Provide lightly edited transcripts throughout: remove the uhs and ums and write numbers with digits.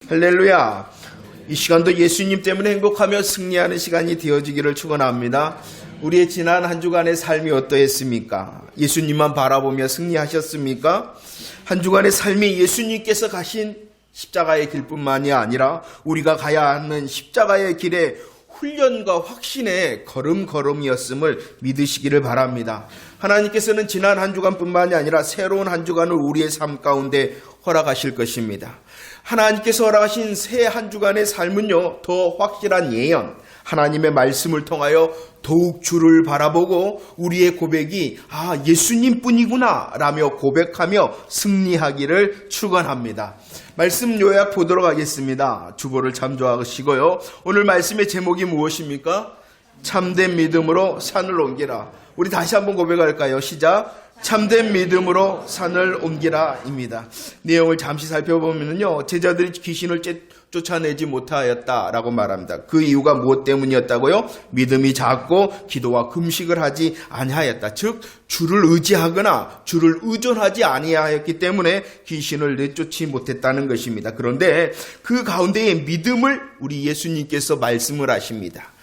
할렐루야. 이 시간도 예수님 때문에 행복하며 승리하는 시간이 되어지기를 축원합니다. 우리의 지난 한 주간의 삶이 어떠했습니까? 예수님만 바라보며 승리하셨습니까? 한 주간의 삶이 예수님께서 가신 십자가의 길뿐만이 아니라 우리가 가야 하는 십자가의 길의 훈련과 확신의 걸음걸음이었음을 믿으시기를 바랍니다. 하나님께서는 지난 한 주간뿐만이 아니라 새로운 한 주간을 우리의 삶 가운데 허락하실 것입니다. 하나님께서 허락하신 새 한 주간의 삶은요, 더 확실한 예언, 하나님의 말씀을 통하여 더욱 주를 바라보고 우리의 고백이 예수님뿐이구나 라며 고백하며 승리하기를 축원합니다. 말씀 요약 보도록 하겠습니다. 주보를 참조하시고요. 오늘 말씀의 제목이 무엇입니까? 참된 믿음으로 산을 옮기라. 우리 다시 한번 고백할까요? 시작. 참된 믿음으로 산을 옮기라입니다. 내용을 잠시 살펴보면요, 제자들이 귀신을 쫓아내지 못하였다라고 말합니다. 그 이유가 무엇 때문이었다고요? 믿음이 작고 기도와 금식을 하지 아니하였다. 즉 주를 의지하거나 주를 의존하지 아니하였기 때문에 귀신을 내쫓지 못했다는 것입니다. 그런데 그 가운데에 믿음을 우리 예수님께서 말씀을 하십니다.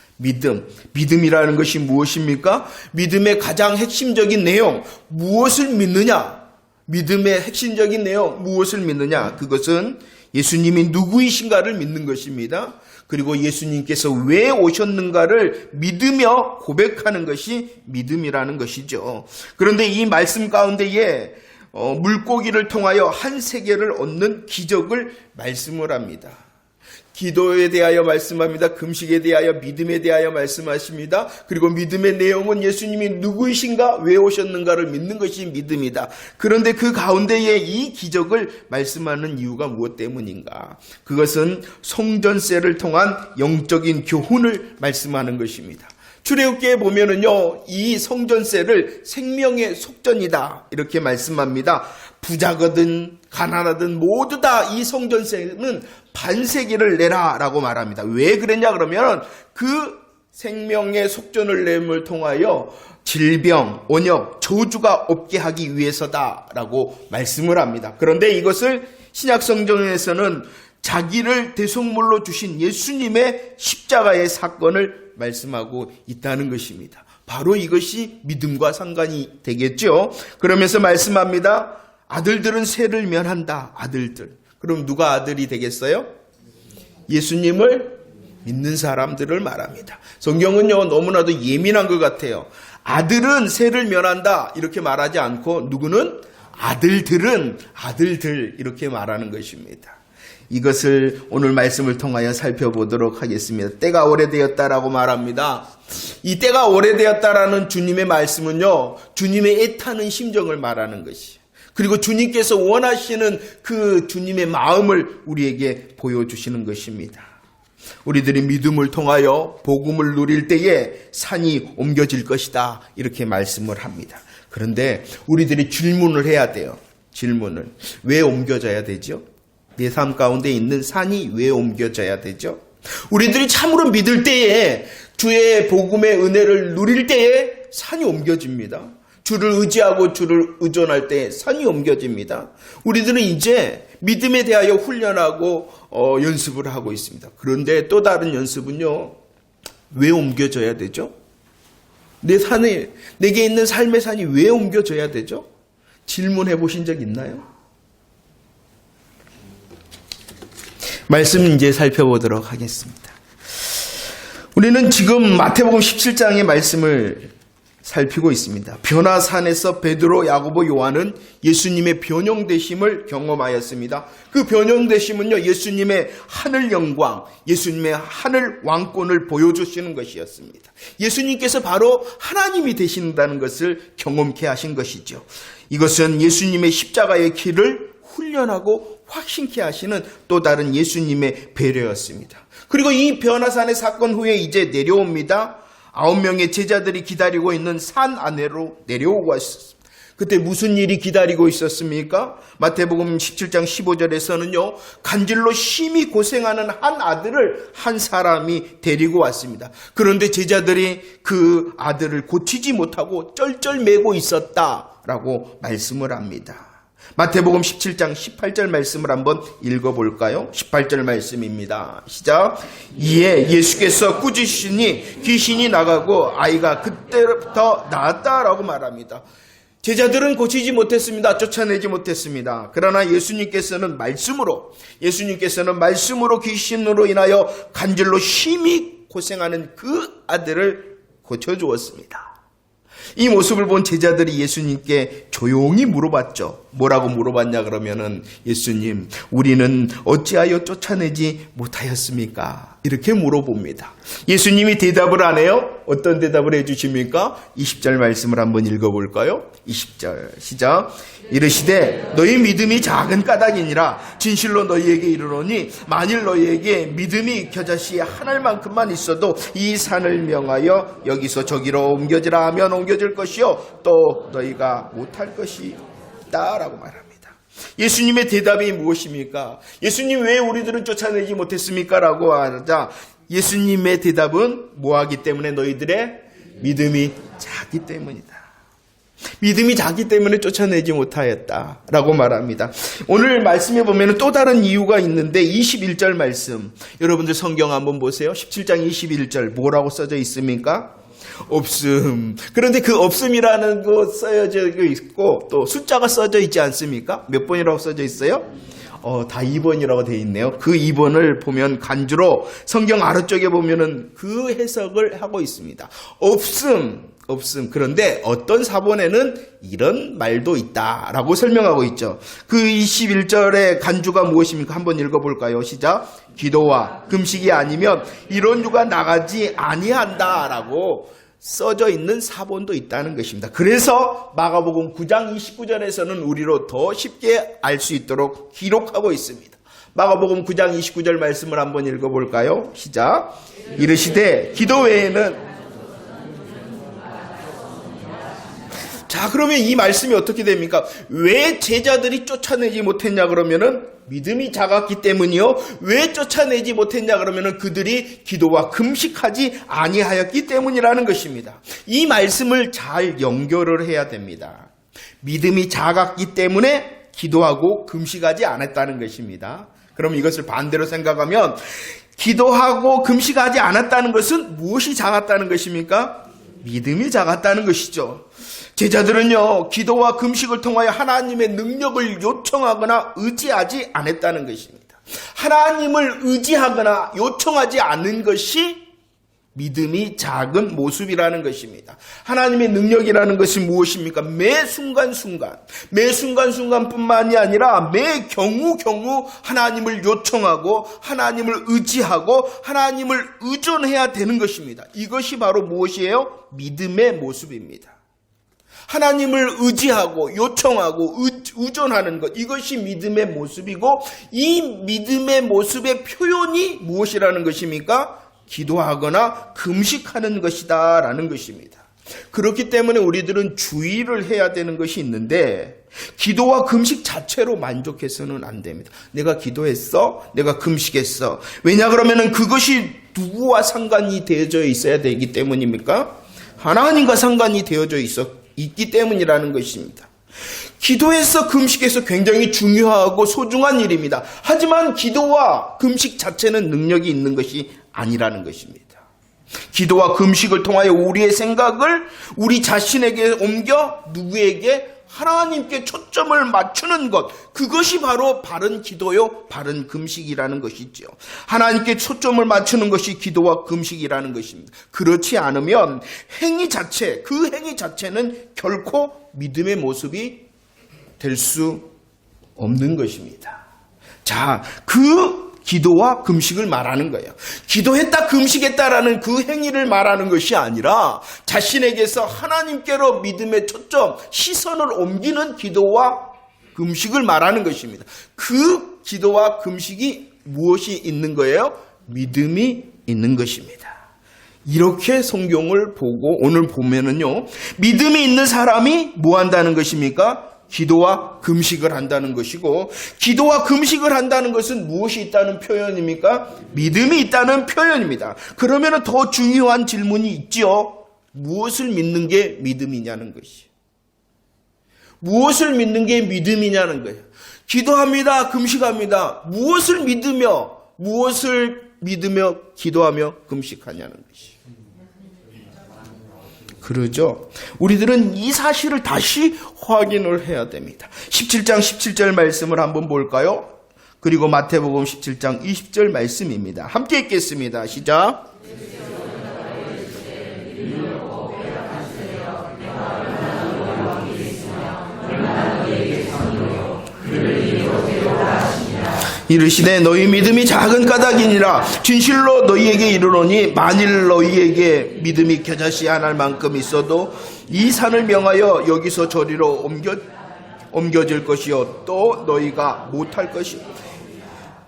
믿음이라는 것이 무엇입니까? 믿음의 가장 핵심적인 내용, 무엇을 믿느냐? 믿음의 핵심적인 내용, 무엇을 믿느냐? 그것은 예수님이 누구이신가를 믿는 것입니다. 그리고 예수님께서 왜 오셨는가를 믿으며 고백하는 것이 믿음이라는 것이죠. 그런데 이 말씀 가운데에 물고기를 통하여 한 세계를 얻는 기적을 말씀을 합니다. 기도에 대하여 말씀합니다. 금식에 대하여, 믿음에 대하여 말씀하십니다. 그리고 믿음의 내용은 예수님이 누구이신가, 왜 오셨는가를 믿는 것이 믿음이다. 그런데 그 가운데에 이 기적을 말씀하는 이유가 무엇 때문인가? 그것은 성전세를 통한 영적인 교훈을 말씀하는 것입니다. 출애굽기에 보면은요, 이 성전세를 생명의 속전이다 이렇게 말씀합니다. 부자거든 가난하든 모두 다 이 성전세는 반세기를 내라라고 말합니다. 왜 그랬냐 그러면 그 생명의 속전을 내음을 통하여 질병, 온역, 저주가 없게 하기 위해서다라고 말씀을 합니다. 그런데 이것을 신약성경에서는 자기를 대속물로 주신 예수님의 십자가의 사건을 말씀하고 있다는 것입니다. 바로 이것이 믿음과 상관이 되겠죠. 그러면서 말씀합니다. 아들들은 세를 면한다. 아들들. 그럼 누가 아들이 되겠어요? 예수님을 믿는 사람들을 말합니다. 성경은요, 너무나도 예민한 것 같아요. 아들은 세를 면한다 이렇게 말하지 않고 누구는 아들들은 아들들 이렇게 말하는 것입니다. 이것을 오늘 말씀을 통하여 살펴보도록 하겠습니다. 때가 오래되었다라고 말합니다. 이 때가 오래되었다라는 주님의 말씀은요, 주님의 애타는 심정을 말하는 것이에요. 그리고 주님께서 원하시는 그 주님의 마음을 우리에게 보여주시는 것입니다. 우리들이 믿음을 통하여 복음을 누릴 때에 산이 옮겨질 것이다 이렇게 말씀을 합니다. 그런데 우리들이 질문을 해야 돼요. 질문을. 왜 옮겨져야 되죠? 내 삶 가운데 있는 산이 왜 옮겨져야 되죠? 우리들이 참으로 믿을 때에, 주의 복음의 은혜를 누릴 때에 산이 옮겨집니다. 주를 의지하고 주를 의존할 때 산이 옮겨집니다. 우리들은 이제 믿음에 대하여 훈련하고 연습을 하고 있습니다. 그런데 또 다른 연습은요, 왜 옮겨져야 되죠? 내게 있는 삶의 산이 왜 옮겨져야 되죠? 질문해 보신 적 있나요? 말씀 이제 살펴보도록 하겠습니다. 우리는 지금 마태복음 17장의 말씀을 살피고 있습니다. 변화산에서 베드로, 야고보, 요한은 예수님의 변형되심을 경험하였습니다. 그 변형되심은요, 예수님의 하늘 영광, 예수님의 하늘 왕권을 보여주시는 것이었습니다. 예수님께서 바로 하나님이 되신다는 것을 경험케 하신 것이죠. 이것은 예수님의 십자가의 길을 훈련하고 확신케 하시는 또 다른 예수님의 배려였습니다. 그리고 이 변화산의 사건 후에 이제 내려옵니다. 9명의 제자들이 기다리고 있는 산 아래로 내려오고 있었습니다. 그때 무슨 일이 기다리고 있었습니까? 마태복음 17장 15절에서는요, 간질로 심히 고생하는 한 아들을 한 사람이 데리고 왔습니다. 그런데 제자들이 그 아들을 고치지 못하고 쩔쩔매고 있었다라고 말씀을 합니다. 마태복음 17장 18절 말씀을 한번 읽어볼까요? 18절 말씀입니다. 시작. 이에 예수께서 꾸짖으시니 귀신이 나가고 아이가 그때부터 나았다라고 말합니다. 제자들은 고치지 못했습니다. 쫓아내지 못했습니다. 그러나 예수님께서는 말씀으로 귀신으로 인하여 간절로 심히 고생하는 그 아들을 고쳐주었습니다. 이 모습을 본 제자들이 예수님께 조용히 물어봤죠. 뭐라고 물어봤냐 그러면은 예수님, 우리는 어찌하여 쫓아내지 못하였습니까? 이렇게 물어봅니다. 예수님이 대답을 안 해요? 어떤 대답을 해주십니까? 20절 말씀을 한번 읽어볼까요? 20절 시작. 이르시되 너희 믿음이 작은 까닭이니라. 진실로 너희에게 이르노니 만일 너희에게 믿음이 겨자씨 한 알만큼만 있어도 이 산을 명하여 여기서 저기로 옮겨지라 하면 옮겨질 것이요 또 너희가 못할 것이다 라고 말합니다. 예수님의 대답이 무엇입니까? 예수님, 왜 우리들은 쫓아내지 못했습니까? 라고 하자 예수님의 대답은 뭐하기 때문에? 너희들의 믿음이 작기 때문이다. 믿음이 작기 때문에 쫓아내지 못하였다라고 말합니다. 오늘 말씀에 보면 또 다른 이유가 있는데 21절 말씀, 여러분들 성경 한번 보세요. 17장 21절 뭐라고 써져 있습니까? 없음. 그런데 그 없음이라는 거 써져 있고 또 숫자가 써져 있지 않습니까? 몇 번이라고 써져 있어요? 다 2번이라고 되어 있네요. 그 2번을 보면 간주로 성경 아래쪽에 보면은 그 해석을 하고 있습니다. 없음. 그런데 어떤 사본에는 이런 말도 있다라고 설명하고 있죠. 그 21절의 간주가 무엇입니까? 한번 읽어볼까요? 시작. 기도와 금식이 아니면 이런 유가 나가지 아니한다라고 써져 있는 사본도 있다는 것입니다. 그래서 마가복음 9장 29절에서는 우리로 더 쉽게 알 수 있도록 기록하고 있습니다. 마가복음 9장 29절 말씀을 한번 읽어볼까요? 시작. 이르시되 기도 외에는. 자, 그러면 이 말씀이 어떻게 됩니까? 왜 제자들이 쫓아내지 못했냐 그러면은 믿음이 작았기 때문이요. 왜 쫓아내지 못했냐 그러면은 그들이 기도와 금식하지 아니하였기 때문이라는 것입니다. 이 말씀을 잘 연결을 해야 됩니다. 믿음이 작았기 때문에 기도하고 금식하지 않았다는 것입니다. 그럼 이것을 반대로 생각하면 기도하고 금식하지 않았다는 것은 무엇이 작았다는 것입니까? 믿음이 작았다는 것이죠. 제자들은요, 기도와 금식을 통하여 하나님의 능력을 요청하거나 의지하지 않았다는 것입니다. 하나님을 의지하거나 요청하지 않는 것이 믿음이 작은 모습이라는 것입니다. 하나님의 능력이라는 것이 무엇입니까? 매 순간순간뿐만이 아니라 매 경우 하나님을 요청하고 하나님을 의지하고 하나님을 의존해야 되는 것입니다. 이것이 바로 무엇이에요? 믿음의 모습입니다. 하나님을 의지하고 요청하고 의존하는 것, 이것이 믿음의 모습이고 이 믿음의 모습의 표현이 무엇이라는 것입니까? 기도하거나 금식하는 것이다 라는 것입니다. 그렇기 때문에 우리들은 주의를 해야 되는 것이 있는데 기도와 금식 자체로 만족해서는 안 됩니다. 내가 기도했어? 내가 금식했어? 왜냐 그러면은 그것이 누구와 상관이 되어져 있어야 되기 때문입니까? 하나님과 상관이 되어져 있기 때문이라는 것입니다. 기도해서 금식해서 굉장히 중요하고 소중한 일입니다. 하지만 기도와 금식 자체는 능력이 있는 것이 아니라는 것입니다. 기도와 금식을 통하여 우리의 생각을 우리 자신에게 옮겨 누구에게? 하나님께 초점을 맞추는 것, 그것이 바로 바른 기도요, 바른 금식이라는 것이죠. 하나님께 초점을 맞추는 것이 기도와 금식이라는 것입니다. 그렇지 않으면 그 행위 자체는 결코 믿음의 모습이 될 수 없는 것입니다. 자, 그 기도와 금식을 말하는 거예요. 기도했다, 금식했다라는 그 행위를 말하는 것이 아니라 자신에게서 하나님께로 믿음의 초점, 시선을 옮기는 기도와 금식을 말하는 것입니다. 그 기도와 금식이 무엇이 있는 거예요? 믿음이 있는 것입니다. 이렇게 성경을 보고 오늘 보면은요, 믿음이 있는 사람이 뭐 한다는 것입니까? 기도와 금식을 한다는 것이고, 기도와 금식을 한다는 것은 무엇이 있다는 표현입니까? 믿음이 있다는 표현입니다. 그러면 더 중요한 질문이 있지요. 무엇을 믿는 게 믿음이냐는 것이. 무엇을 믿는 게 믿음이냐는 거예요. 기도합니다. 금식합니다. 무엇을 믿으며 기도하며 금식하냐는 것이. 그러죠. 우리들은 이 사실을 다시 확인을 해야 됩니다. 17장 17절 말씀을 한번 볼까요? 그리고 마태복음 17장 20절 말씀입니다. 함께 읽겠습니다. 시작. 이르시되 너희 믿음이 작은 까닭이니라. 진실로 너희에게 이르노니 만일 너희에게 믿음이 겨자씨 한 알만큼 있어도 이 산을 명하여 여기서 저리로 옮겨질 것이요 또 너희가 못할 것이요.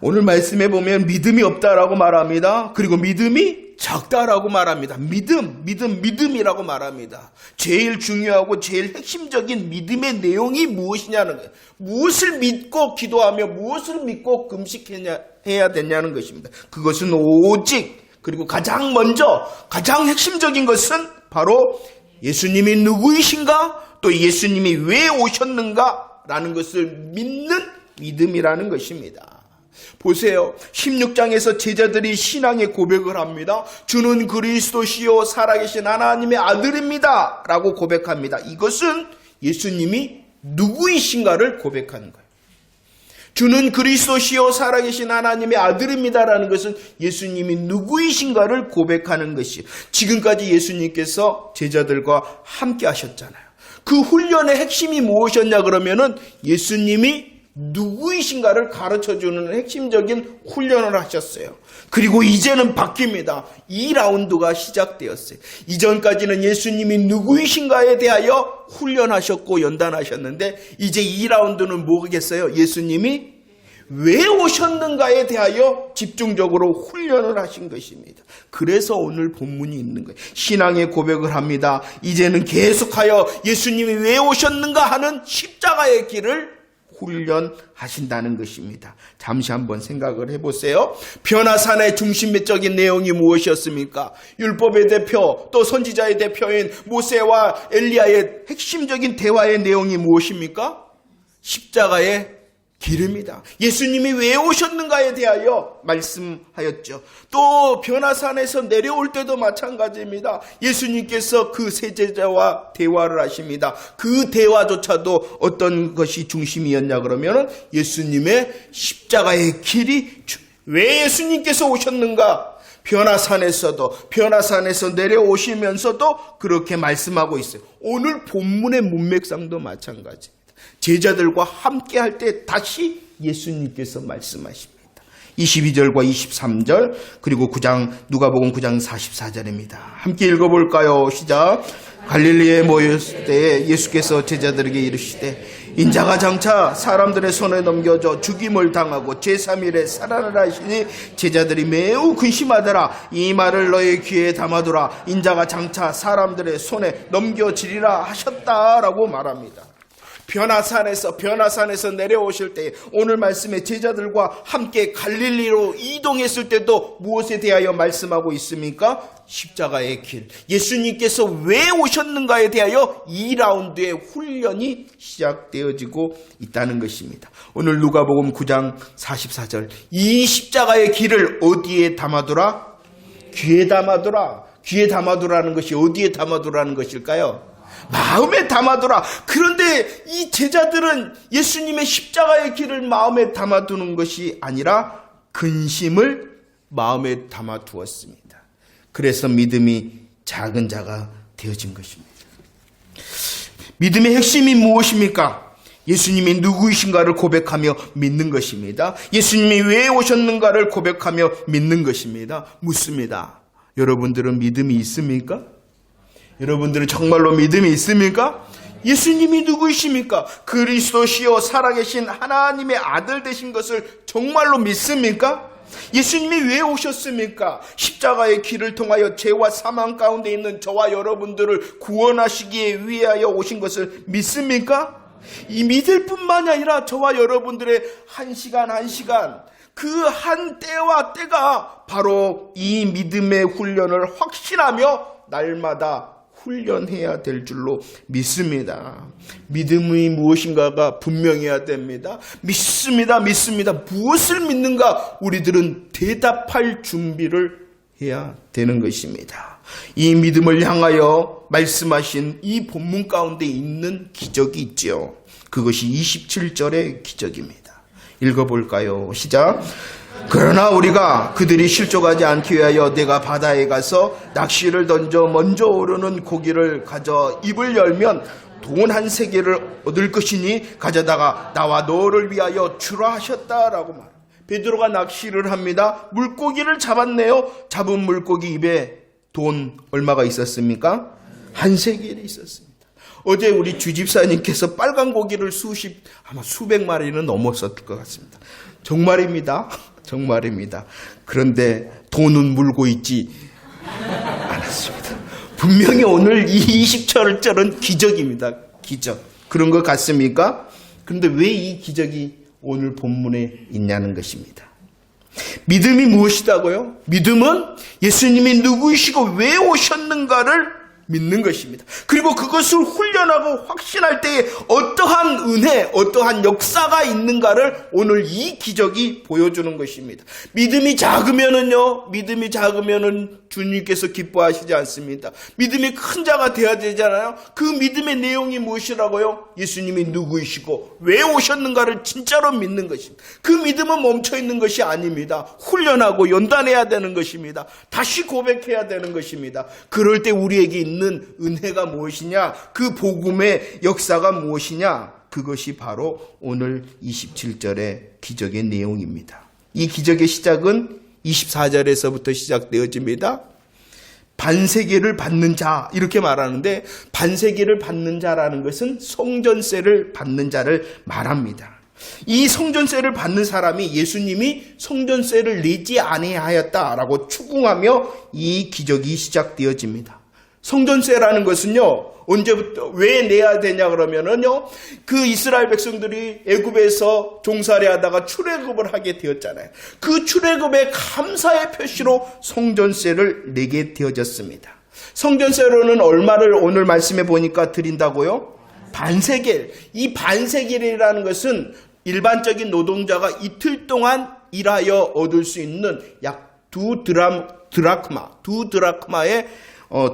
오늘 말씀에 보면 믿음이 없다라고 말합니다. 그리고 믿음이 작다라고 말합니다. 믿음이라고 말합니다. 제일 중요하고 제일 핵심적인 믿음의 내용이 무엇이냐는 거예요. 무엇을 믿고 기도하며 무엇을 믿고 금식해야 되냐는 것입니다. 그것은 오직 그리고 가장 먼저 가장 핵심적인 것은 바로 예수님이 누구이신가 또 예수님이 왜 오셨는가라는 것을 믿는 믿음이라는 것입니다. 보세요. 16장에서 제자들이 신앙의 고백을 합니다. 주는 그리스도시요 살아계신 하나님의 아들입니다 라고 고백합니다. 이것은 예수님이 누구이신가를 고백하는 거예요. 주는 그리스도시요 살아계신 하나님의 아들입니다 라는 것은 예수님이 누구이신가를 고백하는 것이. 지금까지 예수님께서 제자들과 함께 하셨잖아요. 그 훈련의 핵심이 무엇이었냐 그러면은 예수님이 누구이신가를 가르쳐주는 핵심적인 훈련을 하셨어요. 그리고 이제는 바뀝니다. 2라운드가 시작되었어요. 이전까지는 예수님이 누구이신가에 대하여 훈련하셨고 연단하셨는데 이제 2라운드는 뭐겠어요? 예수님이 왜 오셨는가에 대하여 집중적으로 훈련을 하신 것입니다. 그래서 오늘 본문이 있는 거예요. 신앙의 고백을 합니다. 이제는 계속하여 예수님이 왜 오셨는가 하는 십자가의 길을 훈련하신다는 것입니다. 잠시 한번 생각을 해보세요. 변화산의 중심적인 내용이 무엇이었습니까? 율법의 대표 또 선지자의 대표인 모세와 엘리야의 핵심적인 대화의 내용이 무엇입니까? 십자가의 길입니다. 예수님이 왜 오셨는가에 대하여 말씀하였죠. 또 변화산에서 내려올 때도 마찬가지입니다. 예수님께서 그 세제자와 대화를 하십니다. 그 대화조차도 어떤 것이 중심이었냐 그러면 예수님의 십자가의 길이 왜 예수님께서 오셨는가? 변화산에서 내려오시면서도 그렇게 말씀하고 있어요. 오늘 본문의 문맥상도 마찬가지입니다. 제자들과 함께 할 때 다시 예수님께서 말씀하십니다. 22절과 23절 그리고 누가복음 9장 44절입니다. 함께 읽어볼까요? 시작. 갈릴리에 모였을 때 예수께서 제자들에게 이르시되 인자가 장차 사람들의 손에 넘겨져 죽임을 당하고 제3일에 살아나라 하시니 제자들이 매우 근심하더라. 이 말을 너의 귀에 담아두라. 인자가 장차 사람들의 손에 넘겨지리라 하셨다라고 말합니다. 변화산에서 내려오실 때 오늘 말씀에 제자들과 함께 갈릴리로 이동했을 때도 무엇에 대하여 말씀하고 있습니까? 십자가의 길. 예수님께서 왜 오셨는가에 대하여 2라운드의 훈련이 시작되어지고 있다는 것입니다. 오늘 누가복음 9장 44절 이 십자가의 길을 어디에 담아두라? 귀에 담아두라. 귀에 담아두라는 것이 어디에 담아두라는 것일까요? 마음에 담아두라. 그런데 이 제자들은 예수님의 십자가의 길을 마음에 담아두는 것이 아니라 근심을 마음에 담아두었습니다. 그래서 믿음이 작은 자가 되어진 것입니다. 믿음의 핵심이 무엇입니까? 예수님이 누구이신가를 고백하며 믿는 것입니다. 예수님이 왜 오셨는가를 고백하며 믿는 것입니다. 묻습니다. 여러분들은 믿음이 있습니까? 여러분들은 정말로 믿음이 있습니까? 예수님이 누구이십니까? 그리스도시요 살아계신 하나님의 아들 되신 것을 정말로 믿습니까? 예수님이 왜 오셨습니까? 십자가의 길을 통하여 죄와 사망 가운데 있는 저와 여러분들을 구원하시기 위하여 오신 것을 믿습니까? 이 믿을 뿐만이 아니라 저와 여러분들의 한 시간 그 한 때와 때가 바로 이 믿음의 훈련을 확신하며 날마다 훈련해야 될 줄로 믿습니다. 믿음이 무엇인가가 분명해야 됩니다. 믿습니다. 무엇을 믿는가? 우리들은 대답할 준비를 해야 되는 것입니다. 이 믿음을 향하여 말씀하신 이 본문 가운데 있는 기적이 있죠. 그것이 27절의 기적입니다. 읽어볼까요? 시작. 그러나 우리가 그들이 실족하지 않기 위하여 내가 바다에 가서 낚시를 던져 먼저 오르는 고기를 가져 입을 열면 돈 한 세개를 얻을 것이니 가져다가 나와 너를 위하여 주라 하셨다라고 말합니다. 베드로가 낚시를 합니다. 물고기를 잡았네요. 잡은 물고기 입에 돈 얼마가 있었습니까? 한 세겔이 있었습니다. 어제 우리 주집사님께서 빨간 고기를 아마 수백 마리는 넘었었을 것 같습니다. 정말입니다. 그런데 돈은 물고 있지 않았습니다. 분명히 오늘 이 20절은 기적입니다. 기적. 그런 것 같습니까? 그런데 왜 이 기적이 오늘 본문에 있냐는 것입니다. 믿음이 무엇이다고요? 믿음은 예수님이 누구이시고 왜 오셨는가를 믿는 것입니다. 그리고 그것을 훈련하고 확신할 때에 어떠한 은혜, 어떠한 역사가 있는가를 오늘 이 기적이 보여주는 것입니다. 믿음이 작으면은 주님께서 기뻐하시지 않습니다. 믿음이 큰 자가 되어야 되잖아요. 그 믿음의 내용이 무엇이라고요? 예수님이 누구이시고 왜 오셨는가를 진짜로 믿는 것입니다. 그 믿음은 멈춰있는 것이 아닙니다. 훈련하고 연단해야 되는 것입니다. 다시 고백해야 되는 것입니다. 그럴 때 우리에게 있는 은혜가 무엇이냐? 그 복음의 역사가 무엇이냐? 그것이 바로 오늘 27절의 기적의 내용입니다. 이 기적의 시작은 24절에서부터 시작되어집니다. 반세계를 받는 자 이렇게 말하는데 반세계를 받는 자라는 것은 성전세를 받는 자를 말합니다. 이 성전세를 받는 사람이 예수님이 성전세를 내지 아니하였다라고 추궁하며 이 기적이 시작되어집니다. 성전세라는 것은요, 언제부터 왜 내야 되냐 그러면은요, 그 이스라엘 백성들이 애굽에서 종살이 하다가 출애굽을 하게 되었잖아요. 그 출애굽의 감사의 표시로 성전세를 내게 되어졌습니다. 성전세로는 얼마를 오늘 말씀해 보니까 드린다고요? 반세겔. 이 반세겔이라는 것은 일반적인 노동자가 이틀 동안 일하여 얻을 수 있는 약 2드라크마의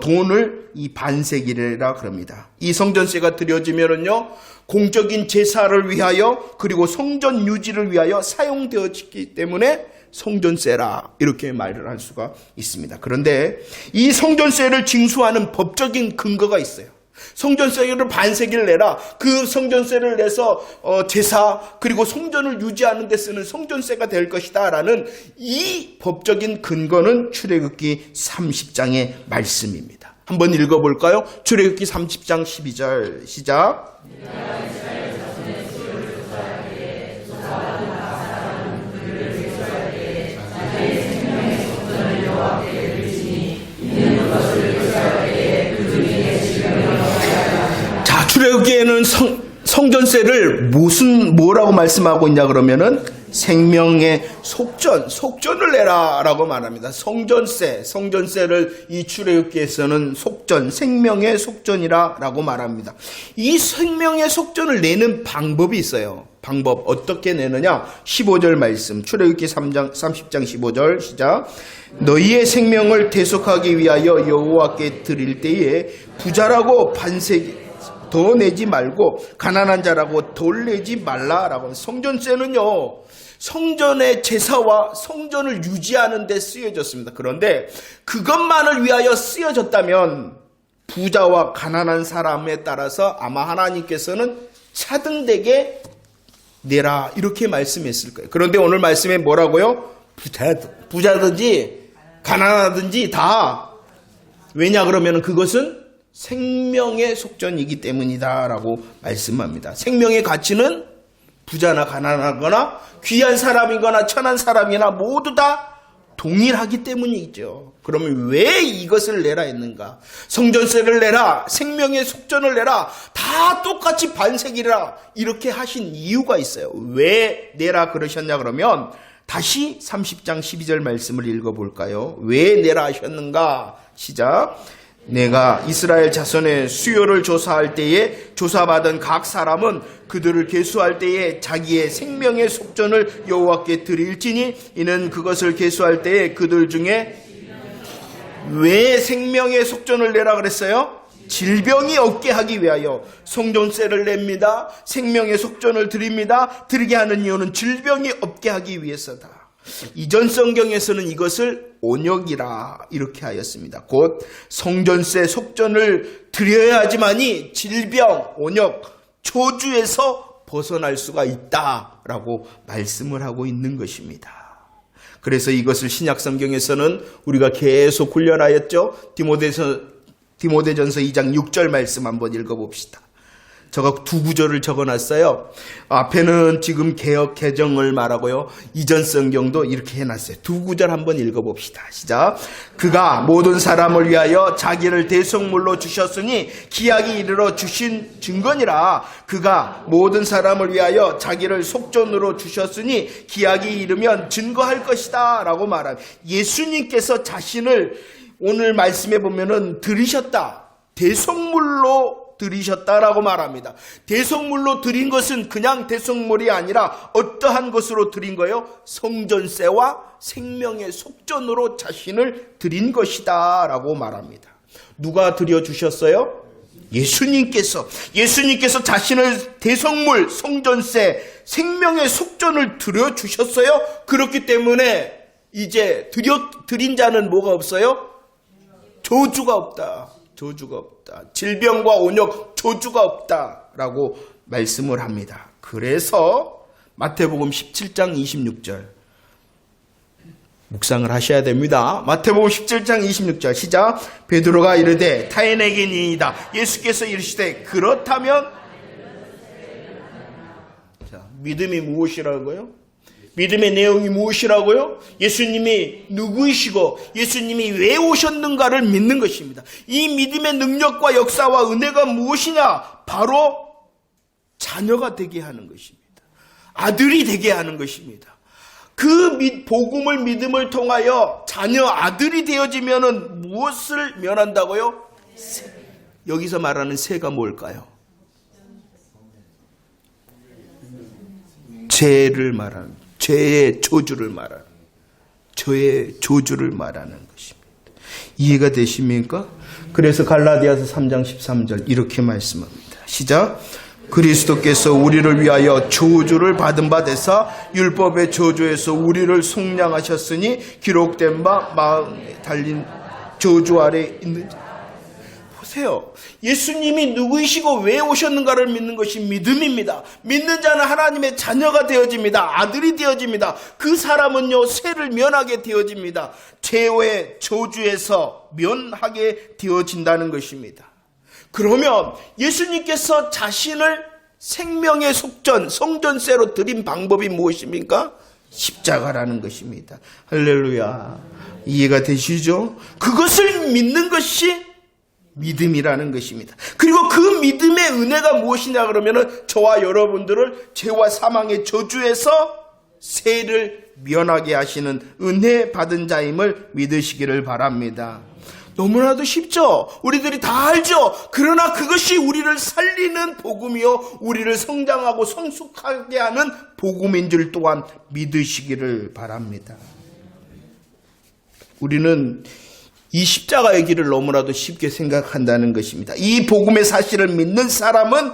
돈을 이 반세겔이라 그럽니다. 이 성전세가 드려지면은요, 공적인 제사를 위하여 그리고 성전 유지를 위하여 사용되어지기 때문에 성전세라 이렇게 말을 할 수가 있습니다. 그런데 이 성전세를 징수하는 법적인 근거가 있어요. 성전세를 반세기를 내라. 그 성전세를 내서 제사 그리고 성전을 유지하는 데 쓰는 성전세가 될 것이다 라는 이 법적인 근거는 출애굽기 30장의 말씀입니다. 한번 읽어볼까요? 출애굽기 30장 12절 시작. 출애굽기에는 성전세를 뭐라고 말씀하고 있냐 그러면은 생명의 속전을 내라라고 말합니다. 성전세를 이 출애굽기에서는 생명의 속전이라고 말합니다. 이 생명의 속전을 내는 방법이 있어요. 방법 어떻게 내느냐? 15절 말씀 출애굽기 30장 15절 시작. 너희의 생명을 대속하기 위하여 여호와께 드릴 때에 부자라고 반세기 더 내지 말고 가난한 자라고 덜 내지 말라라고. 성전세는요, 성전의 제사와 성전을 유지하는 데 쓰여졌습니다. 그런데 그것만을 위하여 쓰여졌다면 부자와 가난한 사람에 따라서 아마 하나님께서는 차등되게 내라 이렇게 말씀했을 거예요. 그런데 오늘 말씀에 뭐라고요? 부자든지 가난하든지 다. 왜냐 그러면 그것은 생명의 속전이기 때문이다 라고 말씀합니다. 생명의 가치는 부자나 가난하거나 귀한 사람이거나 천한 사람이나 모두 다 동일하기 때문이죠. 그러면 왜 이것을 내라 했는가? 성전세를 내라, 생명의 속전을 내라, 다 똑같이 반세기라 이렇게 하신 이유가 있어요. 왜 내라 그러셨냐 그러면 다시 30장 12절 말씀을 읽어볼까요? 왜 내라 하셨는가? 시작. 내가 이스라엘 자손의 수요를 조사할 때에 조사받은 각 사람은 그들을 계수할 때에 자기의 생명의 속전을 여호와께 드릴지니 이는 그것을 계수할 때에 그들 중에 왜 생명의 속전을 내라 그랬어요? 질병이 없게 하기 위하여 송전세를 냅니다. 생명의 속전을 드립니다. 드리게 하는 이유는 질병이 없게 하기 위해서다. 이전 성경에서는 이것을 온역이라 이렇게 하였습니다. 곧 성전세 속전을 드려야지만이 질병, 온역, 저주에서 벗어날 수가 있다라고 말씀을 하고 있는 것입니다. 그래서 이것을 신약 성경에서는 우리가 계속 훈련하였죠. 디모데전서 2장 6절 말씀 한번 읽어봅시다. 제가 두 구절을 적어놨어요. 앞에는 지금 개역 개정을 말하고요. 이전 성경도 이렇게 해놨어요. 두 구절 한번 읽어봅시다. 시작. 그가 모든 사람을 위하여 자기를 대속물로 주셨으니 기약이 이르러 주신 증거니라. 그가 모든 사람을 위하여 자기를 속전으로 주셨으니 기약이 이르면 증거할 것이다 라고 말합니다. 예수님께서 자신을 오늘 말씀에 보면은 드리셨다. 대속물로 드리셨다라고 말합니다. 대속물로 드린 것은 그냥 대속물이 아니라 어떠한 것으로 드린 거예요? 성전세와 생명의 속전으로 자신을 드린 것이다 라고 말합니다. 누가 드려주셨어요? 예수님께서 자신을 대속물, 성전세, 생명의 속전을 드려주셨어요. 그렇기 때문에 이제 드린 자는 뭐가 없어요? 저주가 없다. 저주가 없다. 질병과 온역, 저주가 없다라고 말씀을 합니다. 그래서 마태복음 17장 26절 묵상을 하셔야 됩니다. 마태복음 17장 26절 시작. 베드로가 이르되 타인에게니이다. 예수께서 이르시되 그렇다면 자, 믿음이 무엇이라고요? 믿음의 내용이 무엇이라고요? 예수님이 누구이시고 예수님이 왜 오셨는가를 믿는 것입니다. 이 믿음의 능력과 역사와 은혜가 무엇이냐? 바로 자녀가 되게 하는 것입니다. 아들이 되게 하는 것입니다. 그 복음을 믿음을 통하여 자녀 아들이 되어지면은 무엇을 면한다고요? 여기서 말하는 새가 뭘까요? 죄를 말하는 죄의 저주를 말하는 죄의 저주를 말하는 것입니다. 이해가 되십니까? 그래서 갈라디아서 3장 13절 이렇게 말씀합니다. 시작. 그리스도께서 우리를 위하여 저주를 받은 바 되사 율법의 저주에서 우리를 속량하셨으니 기록된 바 마음에 달린 저주 아래 있는 자. 보세요. 예수님이 누구이시고 왜 오셨는가를 믿는 것이 믿음입니다. 믿는 자는 하나님의 자녀가 되어집니다. 아들이 되어집니다. 그 사람은요 죄를 면하게 되어집니다. 죄의 저주에서 면하게 되어진다는 것입니다. 그러면 예수님께서 자신을 생명의 속전, 성전세로 드린 방법이 무엇입니까? 십자가라는 것입니다. 할렐루야. 이해가 되시죠? 그것을 믿는 것이 믿음이라는 것입니다. 그리고 그 믿음의 은혜가 무엇이냐 그러면은 저와 여러분들을 죄와 사망의 저주에서 세를 면하게 하시는 은혜 받은 자임을 믿으시기를 바랍니다. 너무나도 쉽죠? 우리들이 다 알죠? 그러나 그것이 우리를 살리는 복음이요 우리를 성장하고 성숙하게 하는 복음인 줄 또한 믿으시기를 바랍니다. 우리는 이 십자가의 길을 너무나도 쉽게 생각한다는 것입니다. 이 복음의 사실을 믿는 사람은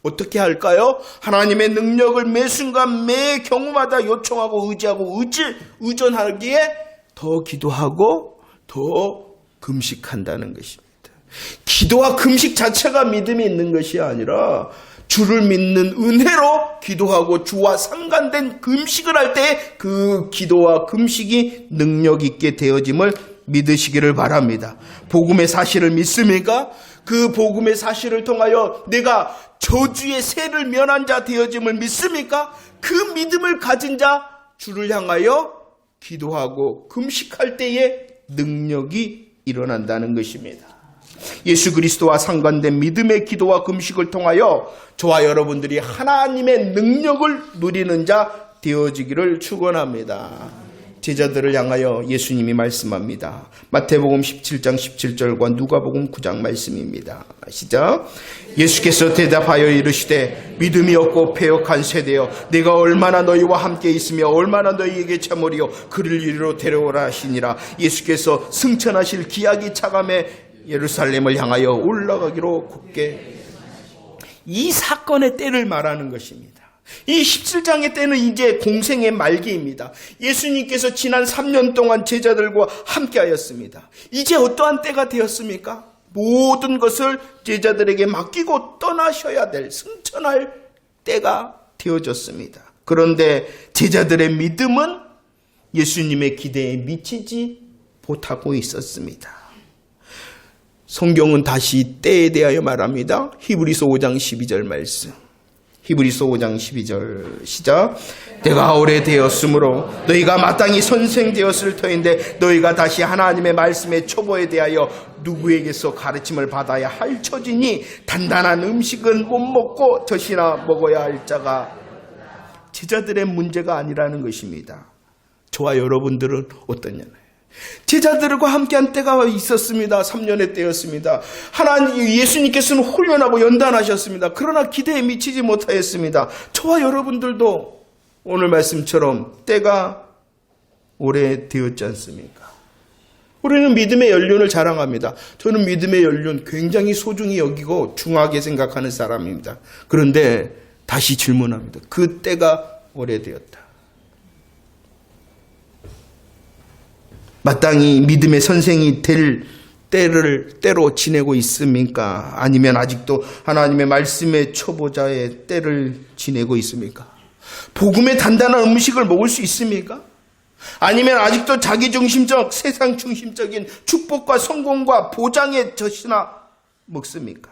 어떻게 할까요? 하나님의 능력을 매 순간 매 경우마다 요청하고 의지하고 의존하기에 더 기도하고 더 금식한다는 것입니다. 기도와 금식 자체가 믿음이 있는 것이 아니라 주를 믿는 은혜로 기도하고 주와 상관된 금식을 할 때 그 기도와 금식이 능력 있게 되어짐을 믿으시기를 바랍니다. 복음의 사실을 믿습니까? 그 복음의 사실을 통하여 내가 저주의 세를 면한 자 되어짐을 믿습니까? 그 믿음을 가진 자 주를 향하여 기도하고 금식할 때에 능력이 일어난다는 것입니다. 예수 그리스도와 상관된 믿음의 기도와 금식을 통하여 저와 여러분들이 하나님의 능력을 누리는 자 되어지기를 축원합니다. 제자들을 향하여 예수님이 말씀합니다. 마태복음 17장 17절과 누가복음 9장 말씀입니다. 시작. 예수께서 대답하여 이르시되 믿음이 없고 패역한 세대여, 내가 얼마나 너희와 함께 있으며 얼마나 너희에게 참으리요, 그를 이리로 데려오라 하시니라. 예수께서 승천하실 기약이 차감해 예루살렘을 향하여 올라가기로 굳게, 이 사건의 때를 말하는 것입니다. 이 17장의 때는 이제 공생의 말기입니다. 예수님께서 지난 3년 동안 제자들과 함께 하였습니다. 이제 어떠한 때가 되었습니까? 모든 것을 제자들에게 맡기고 떠나셔야 될, 승천할 때가 되어졌습니다. 그런데 제자들의 믿음은 예수님의 기대에 미치지 못하고 있었습니다. 성경은 다시 때에 대하여 말합니다. 히브리서 5장 12절 말씀. 히브리서 5장 12절 시작. 때가 오래되었으므로 너희가 마땅히 선생되었을 터인데 너희가 다시 하나님의 말씀의 초보에 대하여 누구에게서 가르침을 받아야 할 처지니 단단한 음식은 못 먹고 젖이나 먹어야 할 자가. 제자들의 문제가 아니라는 것입니다. 저와 여러분들은 어떠냐나요? 제자들과 함께한 때가 있었습니다. 3년의 때였습니다. 하나님 예수님께서는 훈련하고 연단하셨습니다. 그러나 기대에 미치지 못하였습니다. 저와 여러분들도 오늘 말씀처럼 때가 오래되었지 않습니까? 우리는 믿음의 연륜을 자랑합니다. 저는 믿음의 연륜 굉장히 소중히 여기고 중하게 생각하는 사람입니다. 그런데 다시 질문합니다. 그 때가 오래되었다. 마땅히 믿음의 선생이 될 때로 지내고 있습니까? 아니면 아직도 하나님의 말씀의 초보자의 때를 지내고 있습니까? 복음의 단단한 음식을 먹을 수 있습니까? 아니면 아직도 자기중심적, 세상중심적인 축복과 성공과 보장의 젖이나 먹습니까?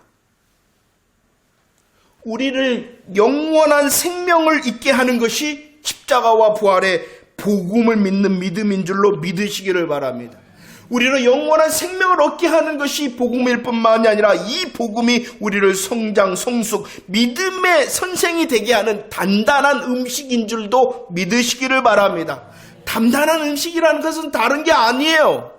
우리를 영원한 생명을 잊게 하는 것이 십자가와 부활의 복음을 믿는 믿음인 줄로 믿으시기를 바랍니다. 우리로 영원한 생명을 얻게 하는 것이 복음일 뿐만이 아니라 이 복음이 우리를 성장, 성숙, 믿음의 선생이 되게 하는 단단한 음식인 줄도 믿으시기를 바랍니다. 단단한 음식이라는 것은 다른 게 아니에요.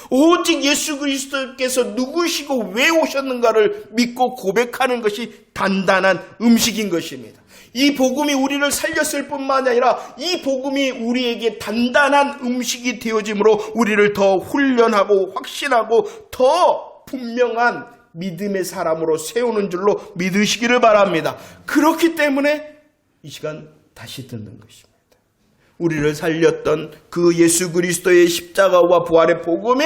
오직 예수 그리스도께서 누구시고 왜 오셨는가를 믿고 고백하는 것이 단단한 음식인 것입니다. 이 복음이 우리를 살렸을 뿐만 아니라 이 복음이 우리에게 단단한 음식이 되어짐으로 우리를 더 훈련하고 확신하고 더 분명한 믿음의 사람으로 세우는 줄로 믿으시기를 바랍니다. 그렇기 때문에 이 시간 다시 듣는 것입니다. 우리를 살렸던 그 예수 그리스도의 십자가와 부활의 복음이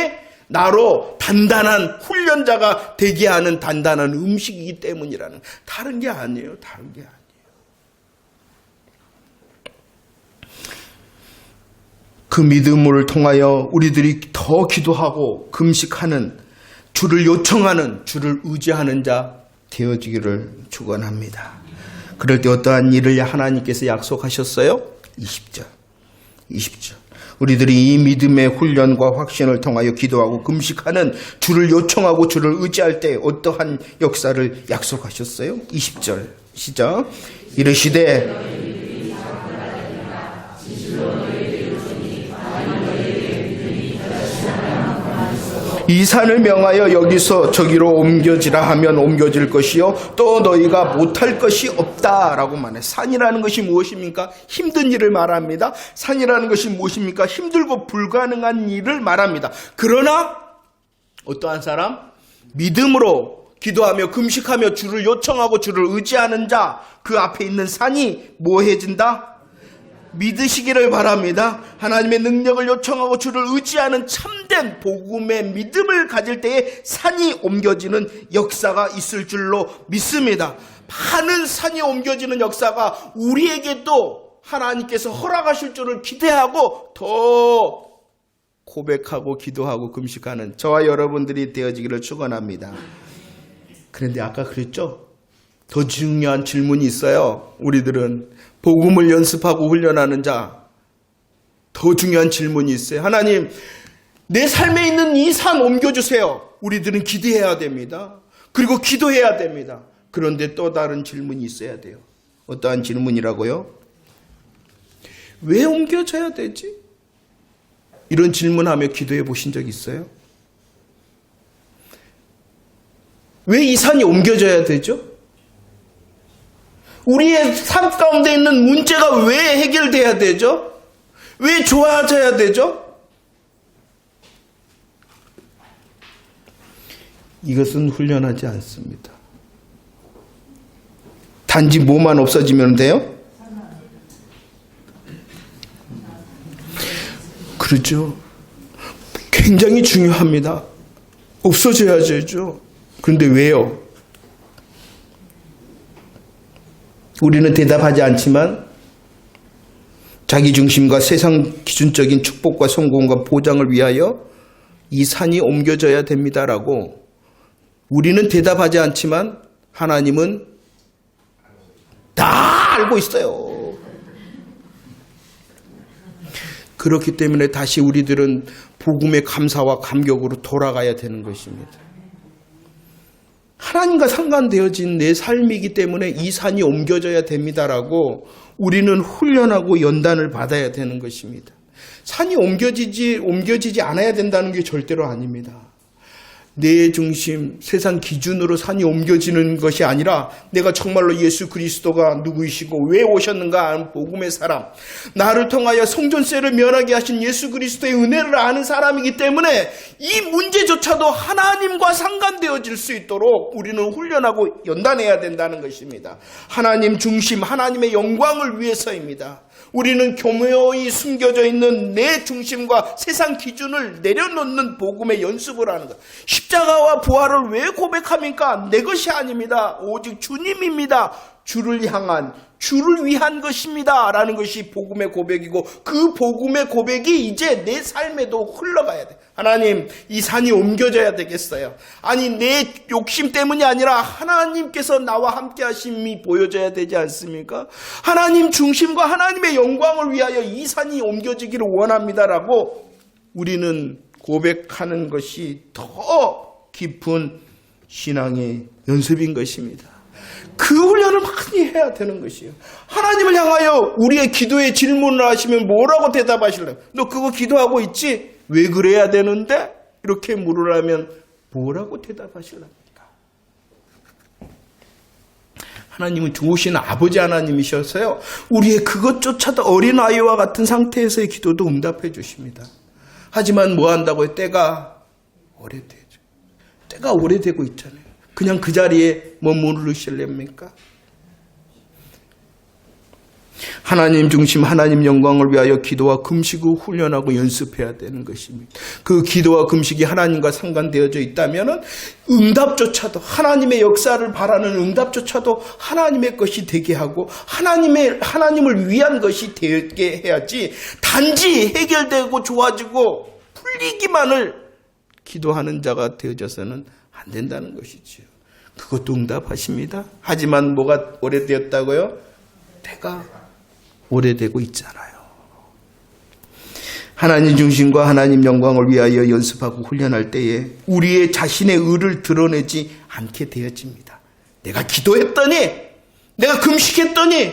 나로 단단한 훈련자가 되게 하는 단단한 음식이기 때문이라는, 다른 게 아니에요. 다른 게 아니에요. 그 믿음을 통하여 우리들이 더 기도하고 금식하는, 주를 요청하는, 주를 의지하는 자 되어지기를 축원합니다. 그럴 때 어떠한 일을 하나님께서 약속하셨어요? 20절. 우리들이 이 믿음의 훈련과 확신을 통하여 기도하고 금식하는, 주를 요청하고 주를 의지할 때 어떠한 역사를 약속하셨어요? 20절 시작. 이르시되 이 산을 명하여 여기서 저기로 옮겨지라 하면 옮겨질 것이요 또 너희가 못할 것이 없다라고 말해. 산이라는 것이 무엇입니까? 힘든 일을 말합니다. 산이라는 것이 무엇입니까? 힘들고 불가능한 일을 말합니다. 그러나 어떠한 사람? 믿음으로 기도하며 금식하며 주를 요청하고 주를 의지하는 자, 그 앞에 있는 산이 뭐해진다? 믿으시기를 바랍니다. 하나님의 능력을 요청하고 주를 의지하는 참된 복음의 믿음을 가질 때에 산이 옮겨지는 역사가 있을 줄로 믿습니다. 많은 산이 옮겨지는 역사가 우리에게도 하나님께서 허락하실 줄을 기대하고 더 고백하고 기도하고 금식하는 저와 여러분들이 되어지기를 축원합니다. 그런데 아까 그랬죠? 더 중요한 질문이 있어요. 우리들은 복음을 연습하고 훈련하는 자, 더 중요한 질문이 있어요. 하나님, 내 삶에 있는 이 산 옮겨주세요. 우리들은 기도해야 됩니다. 그리고 기도해야 됩니다. 그런데 또 다른 질문이 있어야 돼요. 어떠한 질문이라고요? 왜 옮겨져야 되지? 이런 질문하며 기도해 보신 적 있어요? 왜 이 산이 옮겨져야 되죠? 우리의 삶 가운데 있는 문제가 왜 해결돼야 되죠? 왜 좋아져야 되죠? 이것은 훈련하지 않습니다. 단지 뭐만 없어지면 돼요? 그렇죠. 굉장히 중요합니다. 없어져야 되죠. 그런데 왜요? 우리는 대답하지 않지만 자기중심과 세상 기준적인 축복과 성공과 보장을 위하여 이 산이 옮겨져야 됩니다라고 우리는 대답하지 않지만 하나님은 다 알고 있어요. 그렇기 때문에 다시 우리들은 복음의 감사와 감격으로 돌아가야 되는 것입니다. 하나님과 상관되어진 내 삶이기 때문에 이 산이 옮겨져야 됩니다라고 우리는 훈련하고 연단을 받아야 되는 것입니다. 산이 옮겨지지 않아야 된다는 게 절대로 아닙니다. 내 중심, 세상 기준으로 산이 옮겨지는 것이 아니라 내가 정말로 예수 그리스도가 누구이시고 왜 오셨는가 하는 복음의 사람, 나를 통하여 성전세를 면하게 하신 예수 그리스도의 은혜를 아는 사람이기 때문에 이 문제조차도 하나님과 상관되어질 수 있도록 우리는 훈련하고 연단해야 된다는 것입니다. 하나님 중심, 하나님의 영광을 위해서입니다. 우리는 교묘히 숨겨져 있는 내 중심과 세상 기준을 내려놓는 복음의 연습을 하는 것. 십자가와 부활을 왜 고백합니까? 내 것이 아닙니다. 오직 주님입니다. 주를 향한, 주를 위한 것입니다. 라는 것이 복음의 고백이고 그 복음의 고백이 이제 내 삶에도 흘러가야 돼. 하나님, 이 산이 옮겨져야 되겠어요. 아니, 내 욕심 때문이 아니라 하나님께서 나와 함께 하심이 보여져야 되지 않습니까? 하나님 중심과 하나님의 영광을 위하여 이 산이 옮겨지기를 원합니다라고 우리는 고백하는 것이 더 깊은 신앙의 연습인 것입니다. 그 훈련을 많이 해야 되는 것이에요. 하나님을 향하여 우리의 기도에 질문을 하시면 뭐라고 대답하실래요? 너 그거 기도하고 있지? 왜 그래야 되는데? 이렇게 물으라면 뭐라고 대답하실랍니까? 하나님은 좋으신 아버지 하나님이셔서요. 우리의 그것조차도 어린아이와 같은 상태에서의 기도도 응답해 주십니다. 하지만 뭐 한다고요? 때가 오래되죠. 때가 오래되고 있잖아요. 그냥 그 자리에 머무르실랍니까? 하나님 중심, 하나님 영광을 위하여 기도와 금식을 훈련하고 연습해야 되는 것입니다. 그 기도와 금식이 하나님과 상관되어져 있다면 응답조차도, 하나님의 역사를 바라는 응답조차도 하나님의 것이 되게 하고 하나님을 위한 것이 되게 해야지, 단지 해결되고 좋아지고 풀리기만을 기도하는 자가 되어져서는 안 된다는 것이죠. 그것도 응답하십니다. 하지만 뭐가 오래되었다고요? 때가 오래되고 있잖아요. 하나님 중심과 하나님 영광을 위하여 연습하고 훈련할 때에 우리의 자신의 의를 드러내지 않게 되어집니다. 내가 기도했더니, 내가 금식했더니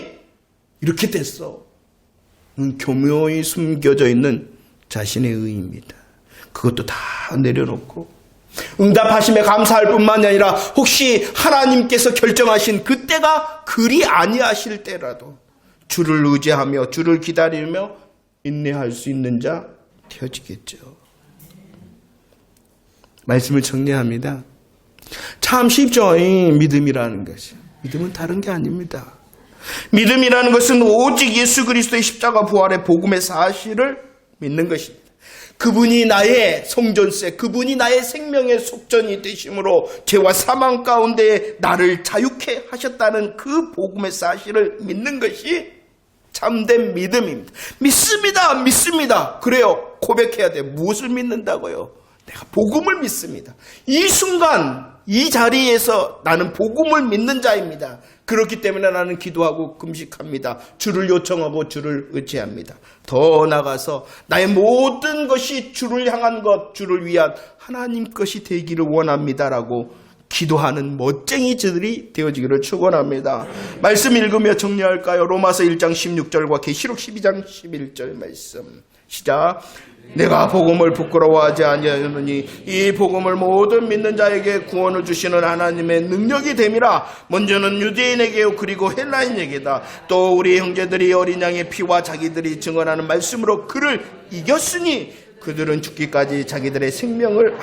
이렇게 됐어. 교묘히 숨겨져 있는 자신의 의입니다. 그것도 다 내려놓고 응답하심에 감사할 뿐만이 아니라 혹시 하나님께서 결정하신 그때가 그리 아니하실 때라도 주를 의지하며 주를 기다리며 인내할 수 있는 자 되어지겠죠. 말씀을 정리합니다. 참 쉽죠. 이 믿음이라는 것이. 믿음은 다른 게 아닙니다. 믿음이라는 것은 오직 예수 그리스도의 십자가 부활의 복음의 사실을 믿는 것입니다. 그분이 나의 성전세, 그분이 나의 생명의 속전이 되심으로 죄와 사망 가운데 나를 자유케 하셨다는 그 복음의 사실을 믿는 것이 참된 믿음입니다. 믿습니다. 그래요. 고백해야 돼. 무엇을 믿는다고요? 내가 복음을 믿습니다. 이 순간, 이 자리에서 나는 복음을 믿는 자입니다. 그렇기 때문에 나는 기도하고 금식합니다. 주를 요청하고 주를 의지합니다. 더 나아가서 나의 모든 것이 주를 향한 것, 주를 위한 하나님 것이 되기를 원합니다라고 기도하는 멋쟁이들이 되어지기를 축원합니다. 말씀 읽으며 정리할까요? 로마서 1장 16절과 계시록 12장 11절 말씀 시작. 내가 복음을 부끄러워하지 아니하노니 이 복음을 모든 믿는 자에게 구원을 주시는 하나님의 능력이 됨이라. 먼저는 유대인에게요 그리고 헬라인에게다. 또 우리 형제들이 어린 양의 피와 자기들이 증언하는 말씀으로 그를 이겼으니 그들은 죽기까지 자기들의 생명을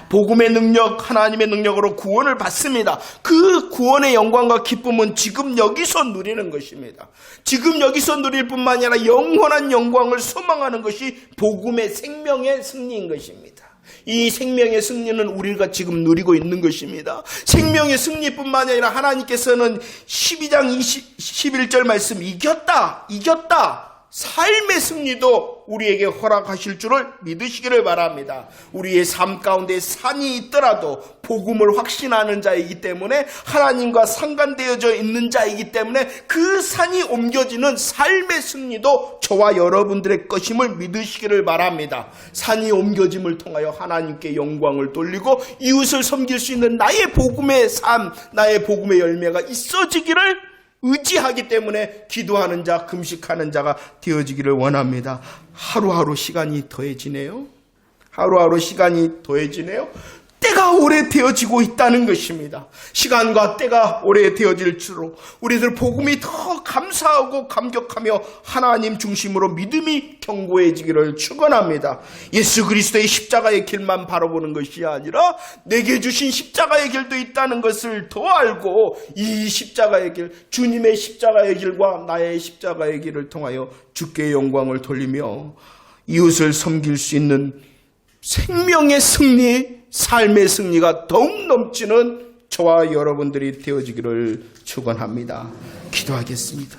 복음의 능력, 하나님의 능력으로 구원을 받습니다. 그 구원의 영광과 기쁨은 지금 여기서 누리는 것입니다. 지금 여기서 누릴 뿐만 아니라 영원한 영광을 소망하는 것이 복음의 생명의 승리인 것입니다. 이 생명의 승리는 우리가 지금 누리고 있는 것입니다. 생명의 승리뿐만 아니라 하나님께서는 12장 11절 말씀 이겼다. 삶의 승리도 우리에게 허락하실 줄을 믿으시기를 바랍니다. 우리의 삶 가운데 산이 있더라도 복음을 확신하는 자이기 때문에, 하나님과 상관되어져 있는 자이기 때문에 그 산이 옮겨지는 삶의 승리도 저와 여러분들의 것임을 믿으시기를 바랍니다. 산이 옮겨짐을 통하여 하나님께 영광을 돌리고 이웃을 섬길 수 있는 나의 복음의 삶, 나의 복음의 열매가 있어지기를 의지하기 때문에 기도하는 자, 금식하는 자가 되어지기를 원합니다. 하루하루 시간이 더해지네요. 때가 오래 되어지고 있다는 것입니다. 시간과 때가 오래 되어질수록 우리들 복음이 더 감사하고 감격하며 하나님 중심으로 믿음이 견고해지기를 축원합니다. 예수 그리스도의 십자가의 길만 바라보는 것이 아니라 내게 주신 십자가의 길도 있다는 것을 더 알고, 이 십자가의 길, 주님의 십자가의 길과 나의 십자가의 길을 통하여 주께 영광을 돌리며 이웃을 섬길 수 있는 생명의 승리, 삶의 승리가 더욱 넘치는 저와 여러분들이 되어지기를 축원합니다. 기도하겠습니다.